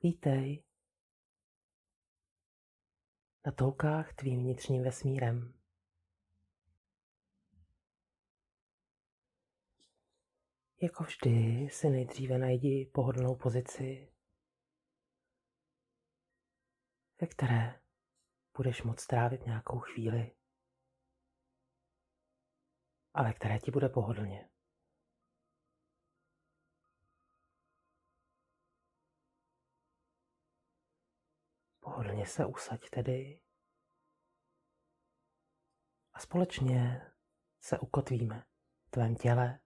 Vítej na toukách tvým vnitřním vesmírem. Jako vždy si nejdříve najdi pohodlnou pozici, ve které budeš moct strávit nějakou chvíli a ve které ti bude pohodlně. Pohodlně se usaď tedy a společně se ukotvíme v tvém těle.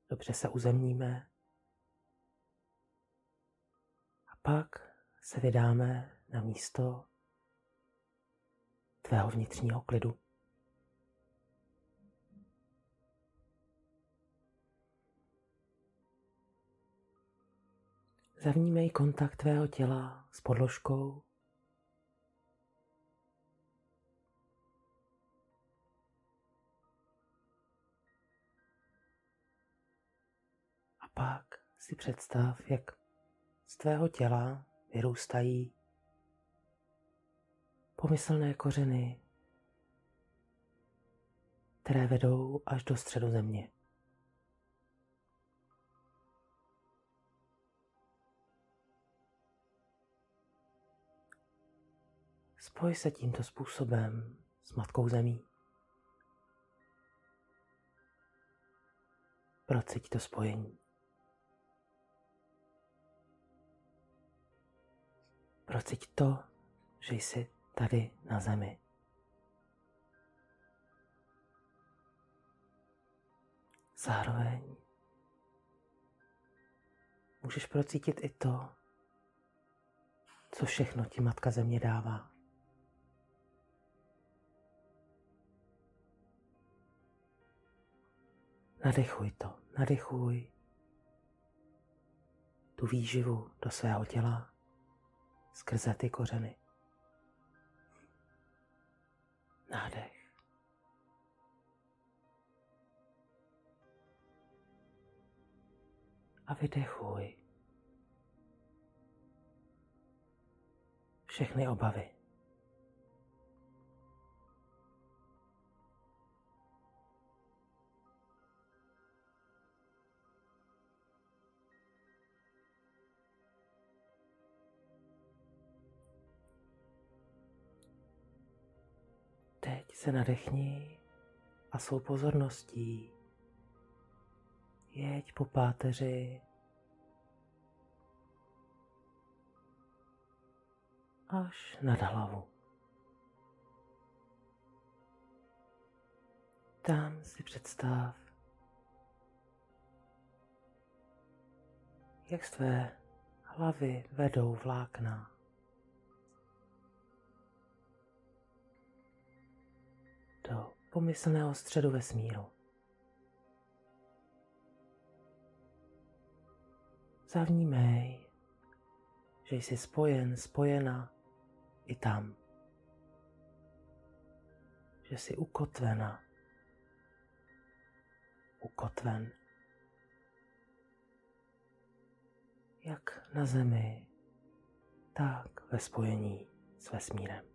Dobře se uzemníme a pak se vydáme na místo tvého vnitřního klidu. Zavnímej kontakt tvého těla s podložkou. A pak si představ, jak z tvého těla vyrůstají pomyslné kořeny, které vedou až do středu země. Spoj se tímto způsobem s Matkou Zemí. Procíť to spojení. Procíť to, že jsi tady na Zemi. Zároveň můžeš procítit i to, co všechno ti Matka Země dává. Nadechuj to, nadechuj tu výživu do svého těla skrze ty kořeny. Nádech. A vydechuj všechny obavy. Teď se nadechni a svou pozorností jeď po páteři až nad hlavu. Tam si představ, jak z tvé hlavy vedou vlákna do pomyslného středu vesmíru. Zavnímej, že jsi spojena i tam. Že jsi ukotvena, ukotven. Jak na Zemi, tak ve spojení s vesmírem.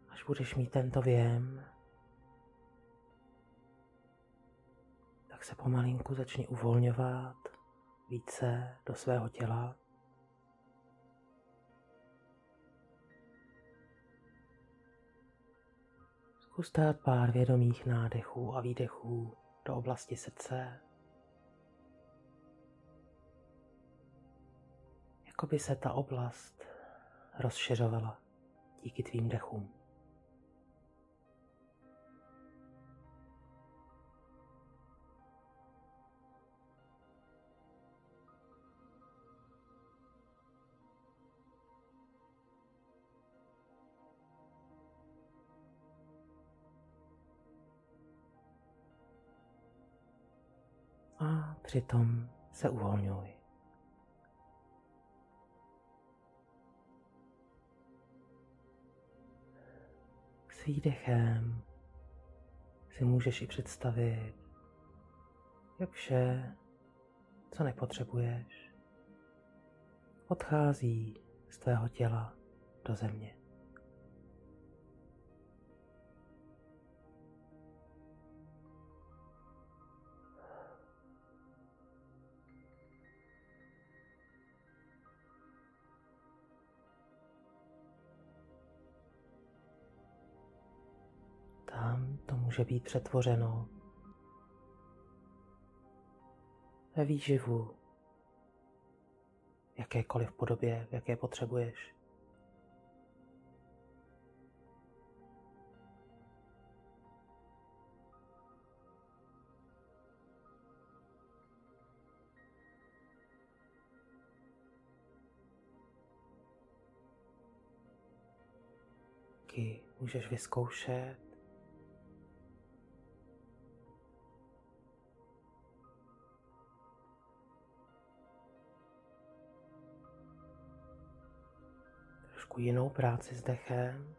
Až budeš mít tento věm, tak se pomalinku začni uvolňovat více do svého těla. Zkus dát pár vědomých nádechů a výdechů do oblasti srdce. Jako by se ta oblast rozšiřovala díky tvým dechům. A přitom se uvolňuj. S výdechem si můžeš i představit, jak vše, co nepotřebuješ, odchází z tvého těla do země. Tam to může být přetvořeno ve výživu, v jakékoliv podobě, v jaké potřebuješ. Taky můžeš vyzkoušet trošku jinou práci s dechem.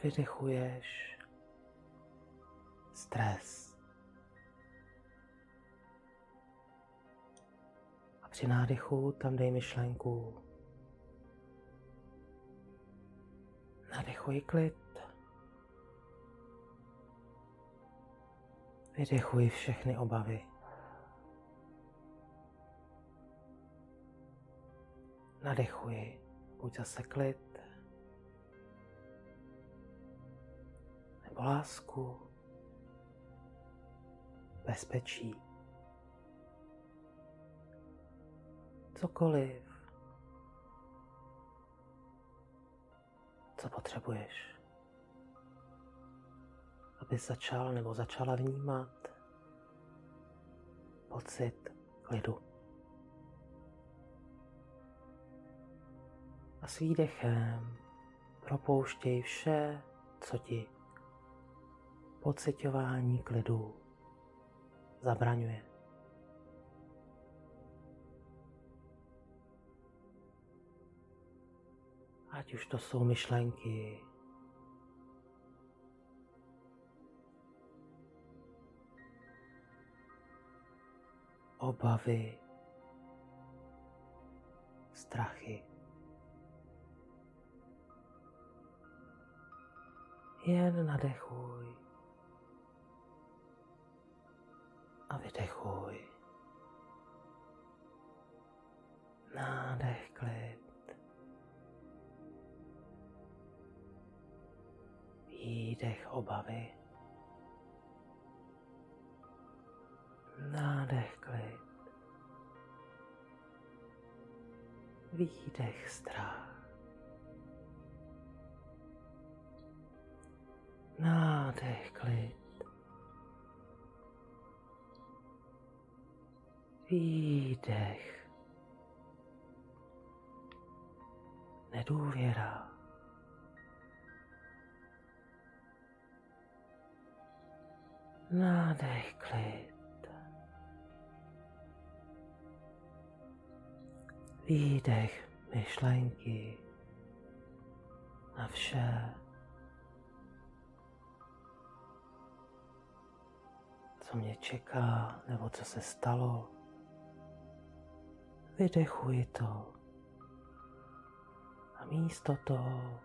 Vydechuješ stres. A při nádechu tam dej myšlenku. Nadechuj klid. Vydechuj všechny obavy. Nadechuj, buď zase klid, nebo lásku, bezpečí. Cokoliv, co potřebuješ, abys začal nebo začala vnímat pocit klidu. A s výdechem propouštěj vše, co ti pociťování klidu zabraňuje. Ať už to jsou myšlenky, obavy, strachy. Jen nadechuj a vydechuj. Nádech, klid. Výdech, obavy. Nádech, klid. Výdech, strach. Nádech, klid. Výdech. Nedůvěra. Nádech, klid. Výdech, myšlenky na vše, co mě čeká nebo co se stalo. Vydechuji to a místo toho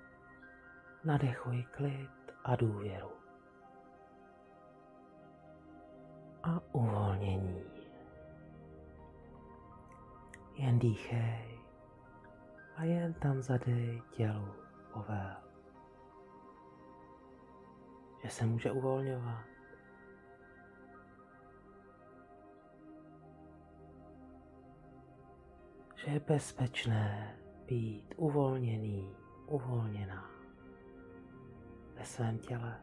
nadechuji klid a důvěru a uvolnění. Jen dýchej a jen tam zadej tělu povel, že se může uvolňovat. Že je bezpečné být uvolněný, uvolněná ve svém těle.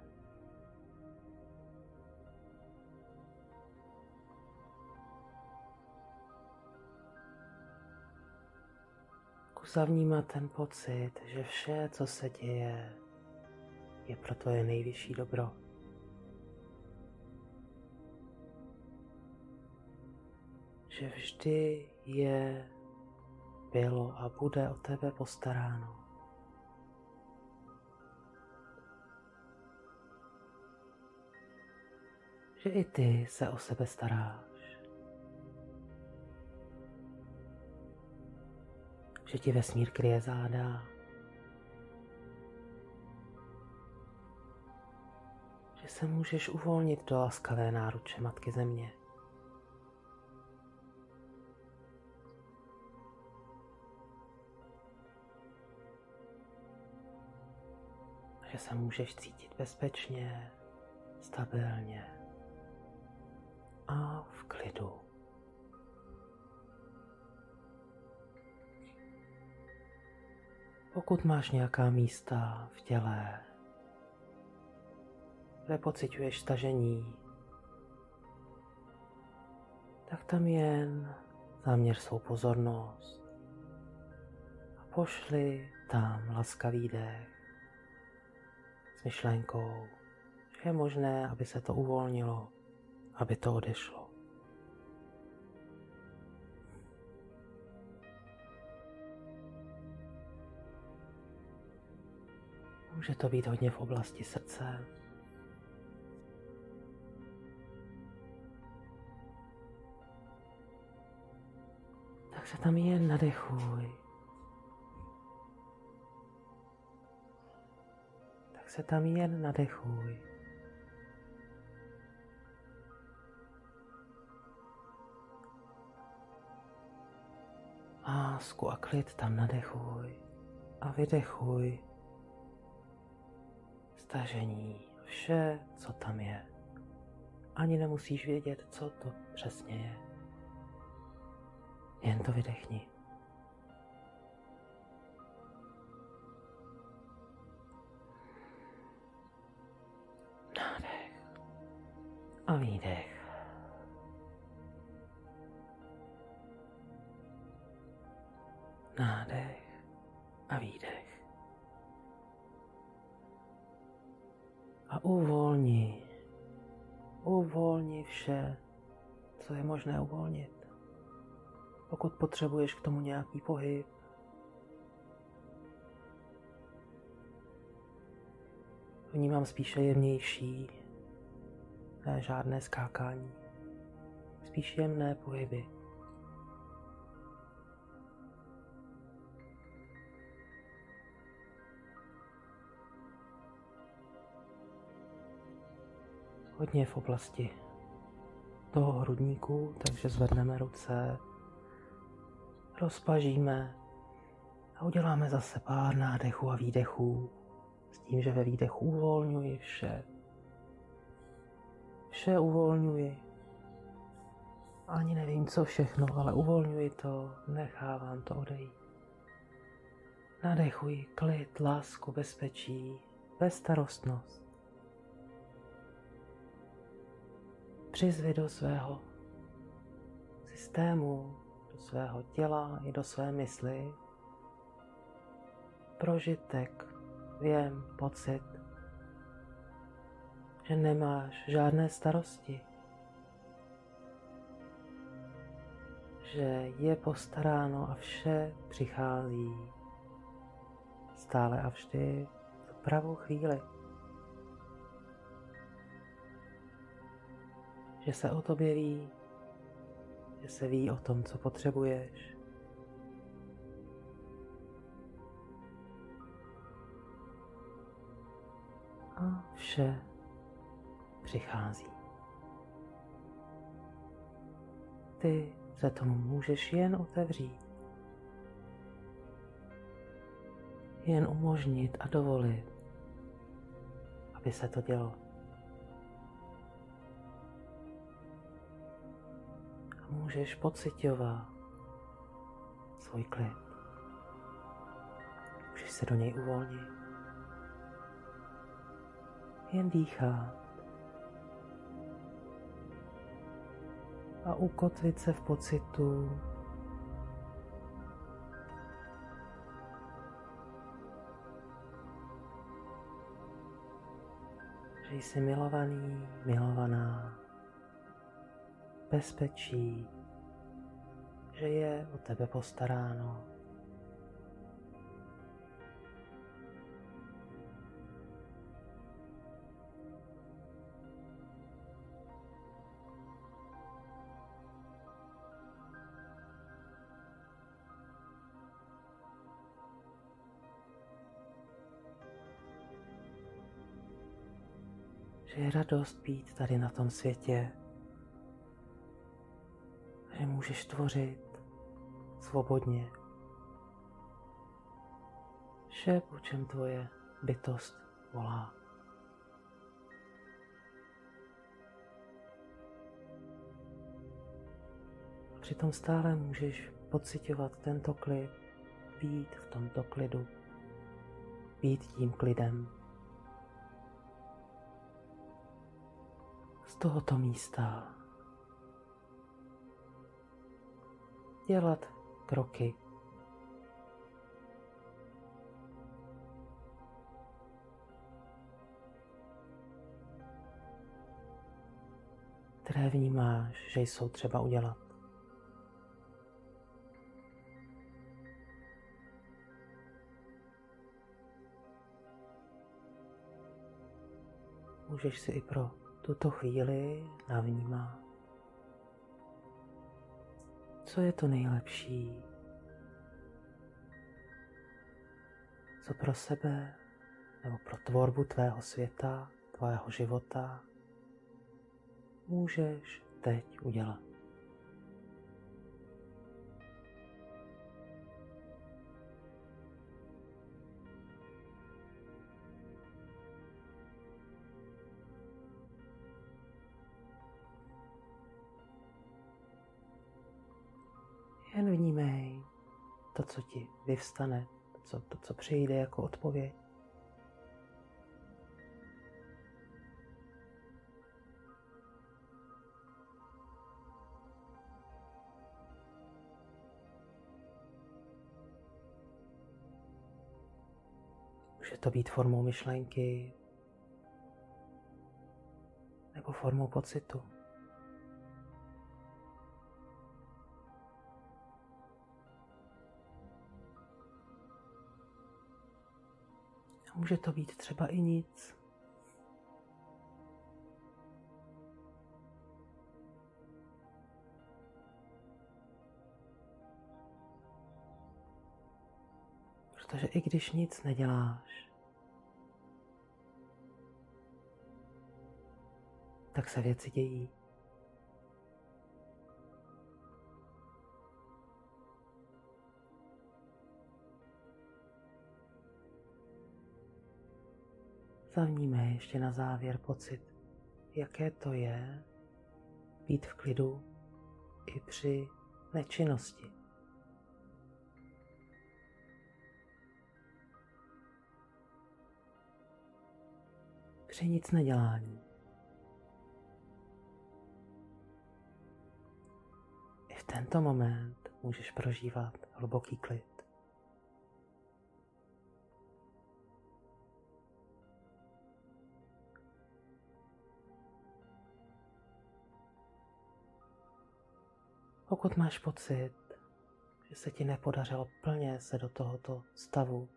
Zavnímat ten pocit, že vše, co se děje, je pro tvoje nejvyšší dobro. že vždy je, bylo a bude o tebe postaráno. Že i ty se o sebe staráš. Že ti vesmír kryje záda. Že se můžeš uvolnit do laskavé náruče Matky Země. Že se můžeš cítit bezpečně, stabilně a v klidu. Pokud máš nějaká místa v těle, kde pociťuješ stažení, tak tam jen zaměř svou pozornost a pošli tam laskavý dech s myšlenkou, že je možné, aby se to uvolnilo, aby to odešlo. Může to být hodně v oblasti srdce. Tak se tam jen nadechuj. Tak se tam jen nadechuj. Lásku a klid tam nadechuj a vydechuj stažení, vše, co tam je. Ani nemusíš vědět, co to přesně je. Jen to vydechni. Nádech a výdech. Nádech a výdech. A uvolni vše, co je možné uvolnit. Pokud potřebuješ k tomu nějaký pohyb, vnímám spíše jemnější, ne žádné skákání, spíš jemné pohyby. Hodně v oblasti toho hrudníku, takže zvedneme ruce, rozpažíme a uděláme zase pár nádechů a výdechů s tím, že ve výdechu uvolňuji vše. Vše uvolňuji. Ani nevím, co všechno, ale uvolňuji to, nechávám to odejít. Nadechuji klid, lásku, bezpečí, bezstarostnost. Přizvi do svého systému, do svého těla i do své mysli prožitek, věm, pocit, že nemáš žádné starosti, že je postaráno a vše přichází stále a vždy v pravou chvíli. Že se o tobě ví, že se ví o tom, co potřebuješ. A vše přichází. Ty se tomu můžeš jen otevřít. Jen umožnit a dovolit, aby se to dělo. Můžeš pociťovat svůj klid. Můžeš se do něj uvolnit. Jen dýchat. A ukotvit se v pocitu, že jsi milovaný, milovaná, bezpečí, že je o tebe postaráno. Že je radost být tady na tom světě, že můžeš tvořit svobodně. Vše, po čem tvoje bytost volá. A přitom stále můžeš pociťovat tento klid, být v tomto klidu, být tím klidem. Z tohoto místa dělat kroky, které vnímáš, že jsou třeba udělat. Můžeš si i pro tuto chvíli navnímat, co je to nejlepší, co pro sebe nebo pro tvorbu tvého světa, tvého života můžeš teď udělat. Jen vnímej to, co ti vyvstane, to, co přijde jako odpověď. Může to být formou myšlenky nebo formou pocitu. A může to být třeba i nic. Protože i když nic neděláš, tak se věci dějí. Zavnímej ještě na závěr pocit, jaké to je být v klidu i při nečinnosti. Při nic nedělání. I v tento moment můžeš prožívat hluboký klid. Pokud máš pocit, že se ti nepodařilo plně se do tohoto stavu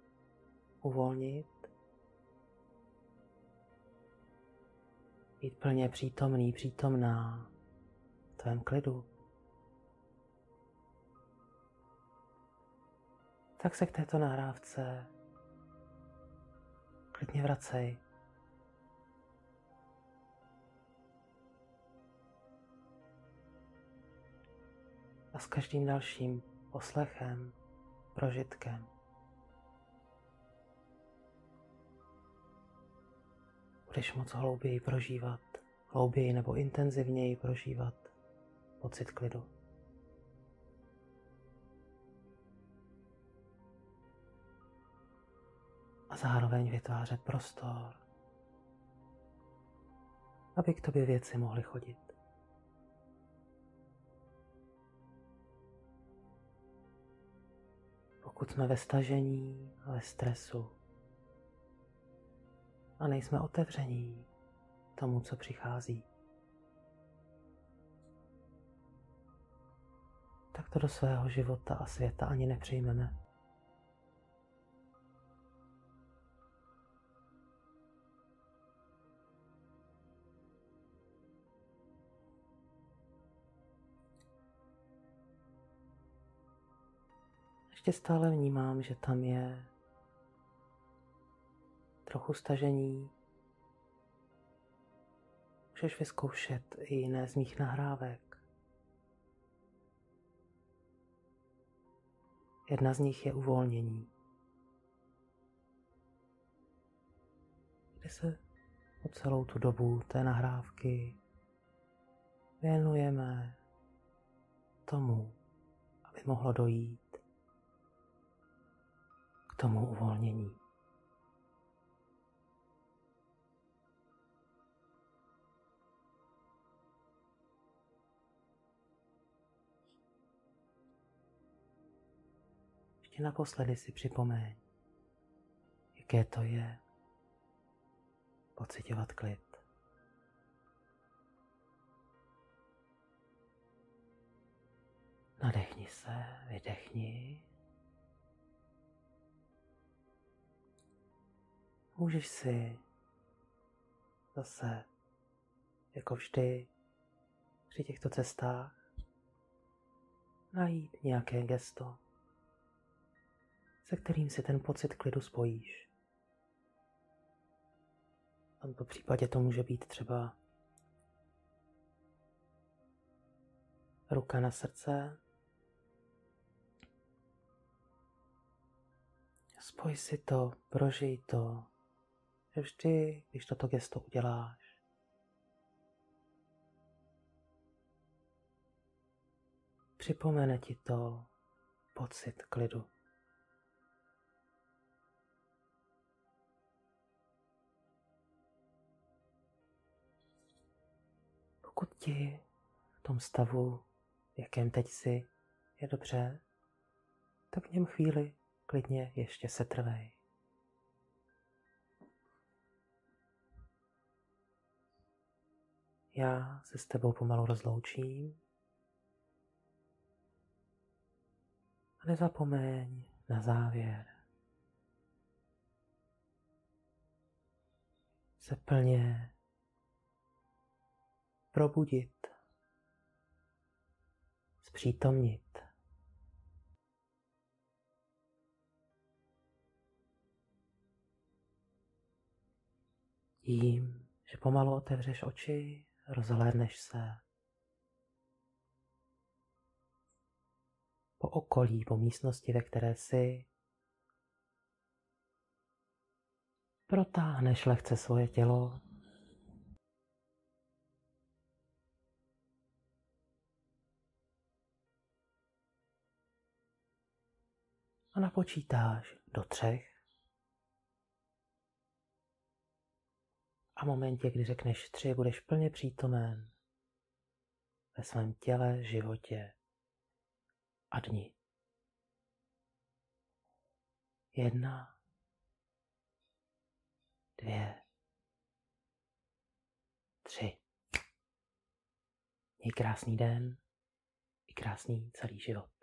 uvolnit, být plně přítomný, přítomná v tvém klidu, tak se k této nahrávce klidně vracej. A s každým dalším poslechem, prožitkem budeš moc hlouběji prožívat, hlouběji nebo intenzivněji prožívat pocit klidu. A zároveň vytvářet prostor, aby k tobě věci mohly chodit. Pokud jsme ve stažení a ve stresu a nejsme otevření tomu, co přichází, tak to do svého života a světa ani nepřijmeme. Ještě stále vnímám, že tam je trochu stažení. Můžeš vyzkoušet i jiné z mých nahrávek. Jedna z nich je uvolnění, kdy se po celou tu dobu té nahrávky věnujeme tomu, aby mohlo dojít k tomu uvolnění. Ještě naposledy si připomeň, jaké to je pociťovat klid. Nadechni se, vydechni. Můžeš si zase, jako vždy, při těchto cestách najít nějaké gesto, se kterým si ten pocit klidu spojíš. V tomto případě to může být třeba ruka na srdce. Spoj si to, prožij to, že vždy, když toto gesto uděláš, připomene ti to pocit klidu. Pokud ti v tom stavu, v jakém teď jsi, je dobře, tak v něm chvíli klidně ještě setrvej. Já se s tebou pomalu rozloučím. A nezapomeň na závěr se plně probudit, zpřítomnit. Tím, že pomalu otevřeš oči, rozhlédneš se po okolí, po místnosti, ve které jsi. Protáhneš lehce svoje tělo. A napočítáš do 3. A v momentě, kdy řekneš 3, budeš plně přítomen ve svém těle, životě a dni. 1, 2, 3. Měj krásný den i krásný celý život.